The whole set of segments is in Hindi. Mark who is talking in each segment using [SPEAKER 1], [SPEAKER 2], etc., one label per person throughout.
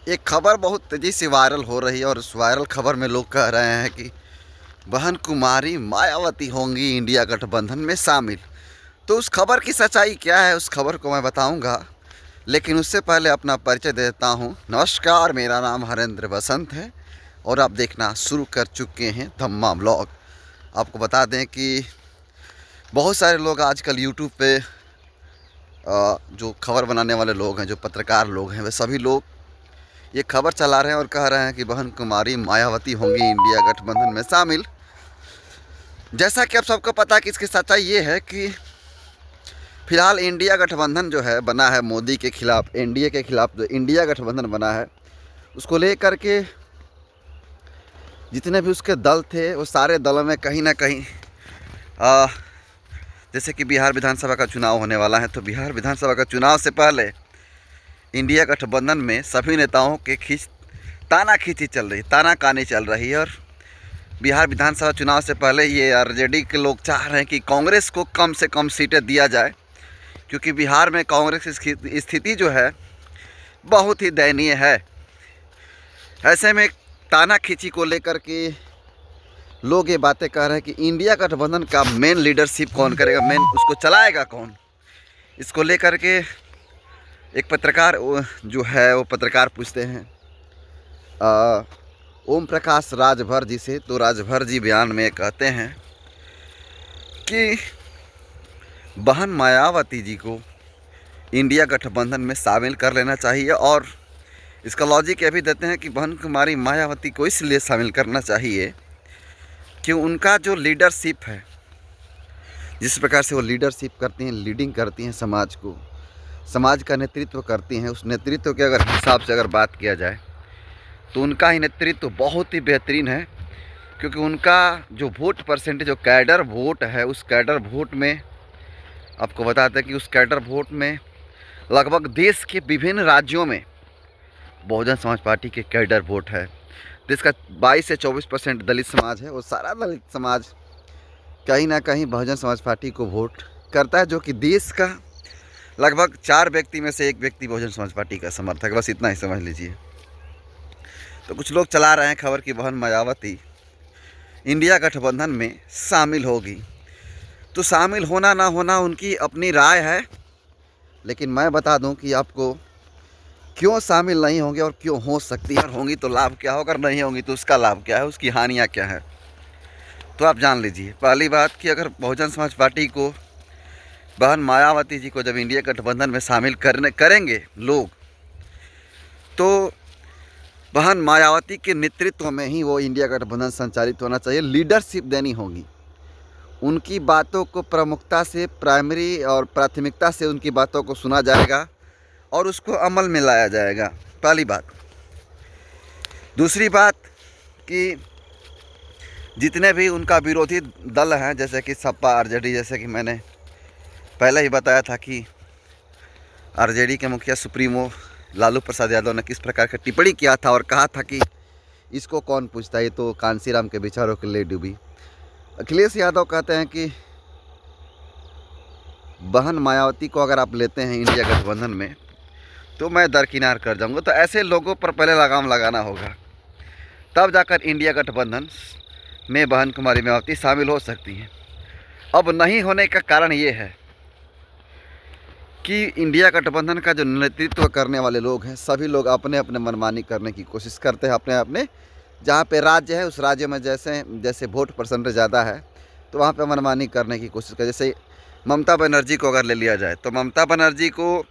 [SPEAKER 1] एक खबर बहुत तेज़ी से वायरल हो रही है और उस वायरल खबर में लोग कह रहे हैं कि बहन कुमारी मायावती होंगी इंडिया गठबंधन में शामिल। तो उस खबर की सच्चाई क्या है, उस खबर को मैं बताऊंगा, लेकिन उससे पहले अपना परिचय देता हूं। नमस्कार, मेरा नाम हरेंद्र बसंत है और आप देखना शुरू कर चुके हैं धम्मा ब्लॉग। आपको बता दें कि बहुत सारे लोग आजकल यूट्यूब पे जो खबर बनाने वाले लोग हैं, जो पत्रकार लोग हैं, वे सभी लोग ये खबर चला रहे हैं और कह रहे हैं कि बहन कुमारी मायावती होंगी इंडिया गठबंधन में शामिल। जैसा कि आप सबको पता कि इसकी सच्चाई ये है कि फिलहाल इंडिया गठबंधन जो है बना है मोदी के खिलाफ, एनडीए के खिलाफ जो इंडिया गठबंधन बना है, उसको लेकर के जितने भी उसके दल थे वो सारे दलों में कहीं ना कहीं जैसे कि बिहार विधानसभा का चुनाव होने वाला है, तो बिहार विधानसभा का चुनाव से पहले इंडिया गठबंधन में सभी नेताओं के ताना खींची चल रही, ताना कानी चल रही है। और बिहार विधानसभा चुनाव से पहले ये आरजेडी के लोग चाह रहे हैं कि कांग्रेस को कम से कम सीटें दिया जाए, क्योंकि बिहार में कांग्रेस की स्थिति जो है बहुत ही दयनीय है। ऐसे में ताना खींची को लेकर के लोग ये बातें कह रहे हैं कि इंडिया गठबंधन का मेन लीडरशिप कौन करेगा, मेन उसको चलाएगा कौन। इसको लेकर के एक पत्रकार जो है वो पत्रकार पूछते हैं ओम प्रकाश राजभर जी से, तो राजभर जी बयान में कहते हैं कि बहन मायावती जी को इंडिया गठबंधन में शामिल कर लेना चाहिए। और इसका लॉजिक ये भी देते हैं कि बहन कुमारी मायावती को इसलिए शामिल करना चाहिए कि उनका जो लीडरशिप है, जिस प्रकार से वो लीडरशिप करती हैं, लीडिंग करती हैं समाज को, समाज का नेतृत्व करती हैं, उस नेतृत्व के अगर हिसाब से अगर बात किया जाए तो उनका ही नेतृत्व बहुत ही बेहतरीन है। क्योंकि उनका जो वोट परसेंटेज, जो कैडर वोट है, उस कैडर वोट में आपको बताते हैं कि उस कैडर वोट में लगभग देश के विभिन्न राज्यों में बहुजन समाज पार्टी के कैडर वोट है। देश का 22 से 24% दलित समाज है, वो सारा दलित समाज कहीं ना कहीं बहुजन समाज पार्टी को वोट करता है, जो कि देश का लगभग 4 व्यक्ति में से 1 व्यक्ति बहुजन समाज पार्टी का समर्थक, बस इतना ही समझ लीजिए। तो कुछ लोग चला रहे हैं खबर की बहन मायावती इंडिया गठबंधन में शामिल होगी। तो शामिल होना ना होना उनकी अपनी राय है, लेकिन मैं बता दूं कि आपको क्यों शामिल नहीं होंगे और क्यों हो सकती है, और होंगी तो लाभ क्या होगा, अगर नहीं होंगी तो उसका लाभ क्या है, उसकी हानियाँ क्या है, तो आप जान लीजिए। पहली बात कि अगर बहुजन समाज पार्टी को, बहन मायावती जी को जब इंडिया गठबंधन में शामिल करेंगे लोग, तो बहन मायावती के नेतृत्व में ही वो इंडिया गठबंधन संचालित होना चाहिए। लीडरशिप देनी होगी, उनकी बातों को प्रमुखता से, प्राइमरी और प्राथमिकता से उनकी बातों को सुना जाएगा और उसको अमल में लाया जाएगा, पहली बात। दूसरी बात कि जितने भी उनका विरोधी दल हैं, जैसे कि सपा, आरजेडी, जैसे कि मैंने पहले ही बताया था कि आरजेडी के मुखिया सुप्रीमो लालू प्रसाद यादव ने किस प्रकार की टिप्पणी किया था और कहा था कि इसको कौन पूछता है, ये तो कांसीराम के विचारों के लिए डूबी। अखिलेश यादव कहते हैं कि बहन मायावती को अगर आप लेते हैं इंडिया गठबंधन में तो मैं दरकिनार कर जाऊंगा। तो ऐसे लोगों पर पहले लगाम लगाना होगा, तब जाकर इंडिया गठबंधन में बहन कुमारी मायावती शामिल हो सकती हैं। अब नहीं होने का कारण ये है कि इंडिया गठबंधन का जो नेतृत्व करने वाले लोग हैं, सभी लोग अपने अपने मनमानी करने की कोशिश करते हैं। अपने अपने जहाँ पे राज्य है उस राज्य में जैसे वोट परसेंटेज ज़्यादा है तो वहाँ पे मनमानी करने की कोशिश करते। जैसे ममता बनर्जी को अगर ले लिया जाए, तो ममता बनर्जी को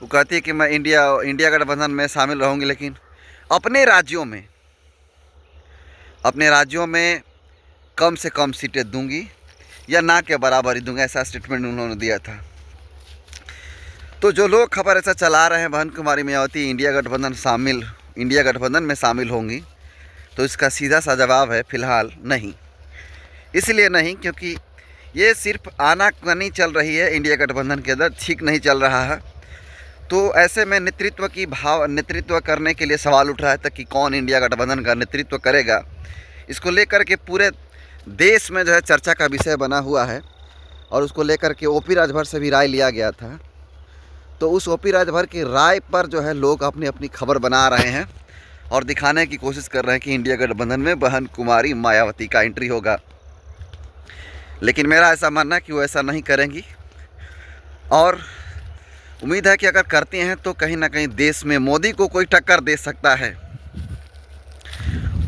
[SPEAKER 1] वो कहती है कि मैं इंडिया गठबंधन में शामिल रहूँगी, लेकिन अपने राज्यों में कम से कम सीटें दूंगी या ना के बराबर ही दूंगा, ऐसा स्टेटमेंट उन्होंने दिया था। तो जो लोग खबर ऐसा चला रहे हैं बहन कुमारी मायावती इंडिया गठबंधन में शामिल होंगी, तो इसका सीधा सा जवाब है फिलहाल नहीं। इसलिए नहीं क्योंकि ये सिर्फ आनाकानी चल रही है इंडिया गठबंधन के अंदर, ठीक नहीं चल रहा है। तो ऐसे में नेतृत्व करने के लिए सवाल उठ रहा है कि कौन इंडिया गठबंधन का नेतृत्व करेगा। इसको लेकर के पूरे देश में जो है चर्चा का विषय बना हुआ है और उसको लेकर के ओपी राजभर से भी राय लिया गया था। तो उस ओपी राजभर की राय पर जो है लोग अपनी अपनी खबर बना रहे हैं और दिखाने की कोशिश कर रहे हैं कि इंडिया गठबंधन में बहन कुमारी मायावती का एंट्री होगा। लेकिन मेरा ऐसा मानना है कि वो ऐसा नहीं करेंगी और उम्मीद है कि अगर करती हैं तो कहीं ना कहीं देश में मोदी को कोई टक्कर दे सकता है।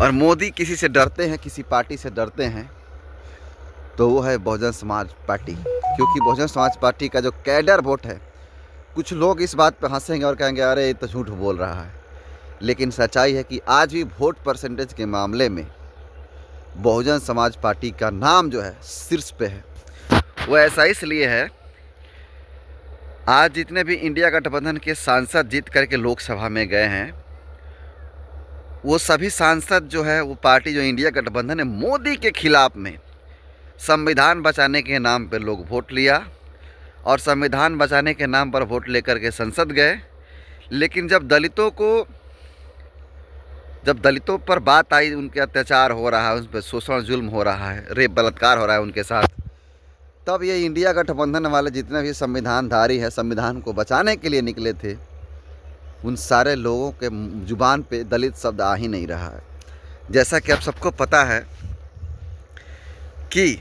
[SPEAKER 1] और मोदी किसी से डरते हैं, किसी पार्टी से डरते हैं तो वो है बहुजन समाज पार्टी। क्योंकि बहुजन समाज पार्टी का जो कैडर वोट है, कुछ लोग इस बात पर हंसेंगे और कहेंगे अरे ये तो झूठ बोल रहा है, लेकिन सच्चाई है कि आज भी वोट परसेंटेज के मामले में बहुजन समाज पार्टी का नाम जो है शीर्ष पे है। वो ऐसा इसलिए है, आज जितने भी इंडिया गठबंधन के सांसद जीत करके लोकसभा में गए हैं, वो सभी सांसद जो है वो पार्टी जो इंडिया गठबंधन है मोदी के खिलाफ में संविधान बचाने के नाम पर लोग वोट लिया और संविधान बचाने के नाम पर वोट लेकर के संसद गए। लेकिन जब दलितों पर बात आई, उनके अत्याचार हो रहा है, उन पर शोषण जुल्म हो रहा है, रेप बलात्कार हो रहा है उनके साथ, तब ये इंडिया गठबंधन वाले जितने भी संविधानधारी हैं, संविधान को बचाने के लिए निकले थे, उन सारे लोगों के जुबान पे दलित शब्द आ ही नहीं रहा है। जैसा कि आप सबको पता है कि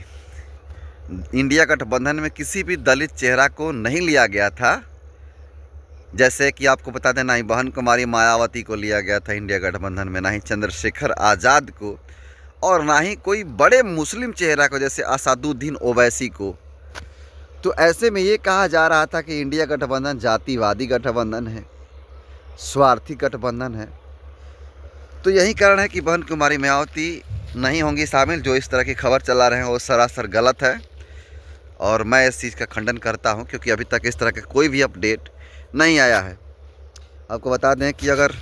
[SPEAKER 1] इंडिया गठबंधन में किसी भी दलित चेहरा को नहीं लिया गया था। जैसे कि आपको बता दें, ना ही बहन कुमारी मायावती को लिया गया था इंडिया गठबंधन में, ना ही चंद्रशेखर आज़ाद को, और ना ही कोई बड़े मुस्लिम चेहरा को जैसे असदुद्दीन ओवैसी को। तो ऐसे में ये कहा जा रहा था कि इंडिया गठबंधन जातिवादी गठबंधन है, स्वार्थी गठबंधन है। तो यही कारण है कि बहन कुमारी मायावती नहीं होंगी शामिल। जो इस तरह की खबर चला रहे हैं वो सरासर गलत है और मैं इस चीज़ का खंडन करता हूं, क्योंकि अभी तक इस तरह का कोई भी अपडेट नहीं आया है। आपको बता दें कि अगर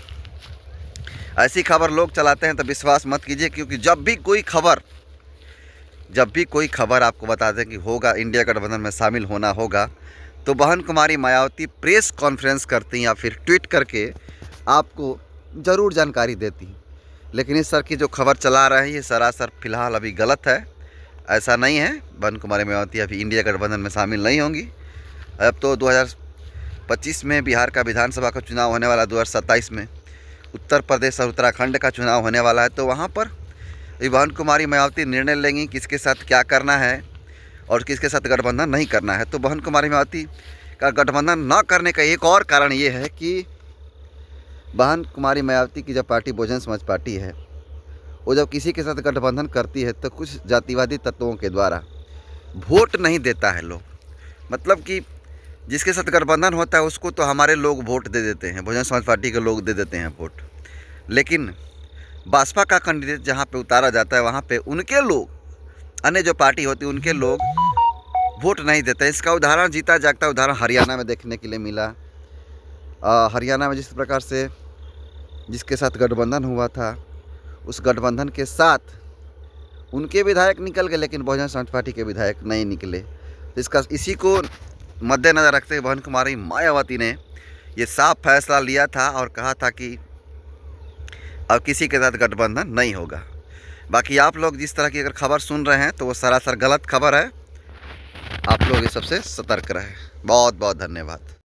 [SPEAKER 1] ऐसी खबर लोग चलाते हैं तो विश्वास मत कीजिए, क्योंकि जब भी कोई खबर आपको बता दें कि होगा इंडिया गठबंधन में शामिल होना होगा, तो बहन कुमारी मायावती प्रेस कॉन्फ्रेंस करती या फिर ट्वीट करके आपको ज़रूर जानकारी देती। लेकिन इस सर की जो खबर चला रहे हैं ये सरासर फ़िलहाल अभी गलत है। ऐसा नहीं है, बहन कुमारी मायावती अभी इंडिया गठबंधन में शामिल नहीं होंगी। अब तो 2025 में बिहार का विधानसभा का चुनाव होने वाला, 2027 में उत्तर प्रदेश और उत्तराखंड का चुनाव होने वाला है। तो वहाँ पर बहन कुमारी मायावती निर्णय लेंगी किसके साथ क्या करना है और किसके साथ गठबंधन नहीं करना है। तो बहन कुमारी मायावती का गठबंधन न करने का एक और कारण ये है कि बहन कुमारी मायावती की जब पार्टी बहुजन समाज पार्टी है, वो जब किसी के साथ गठबंधन करती है तो कुछ जातिवादी तत्वों के द्वारा वोट नहीं देता है लोग। मतलब कि जिसके साथ गठबंधन होता है उसको तो हमारे लोग वोट दे देते हैं, बहुजन समाज पार्टी के लोग दे देते हैं वोट। लेकिन बसपा का कैंडिडेट जहाँ पे उतारा जाता है वहाँ पे उनके लोग, अन्य जो पार्टी होती है उनके लोग वोट नहीं देते। इसका उदाहरण, जीता जागता उदाहरण हरियाणा में देखने के लिए मिला। हरियाणा में जिस प्रकार से जिसके साथ गठबंधन हुआ था, उस गठबंधन के साथ उनके विधायक निकल गए, लेकिन बहुजन समाज पार्टी के विधायक नहीं निकले। तो इसी को मद्देनज़र रखते हुए बहन कुमारी मायावती ने ये साफ फैसला लिया था और कहा था कि अब किसी के साथ गठबंधन नहीं होगा। बाकी आप लोग जिस तरह की अगर खबर सुन रहे हैं तो वो सरासर गलत खबर है। आप लोग इस सबसे सतर्क रहें। बहुत बहुत धन्यवाद।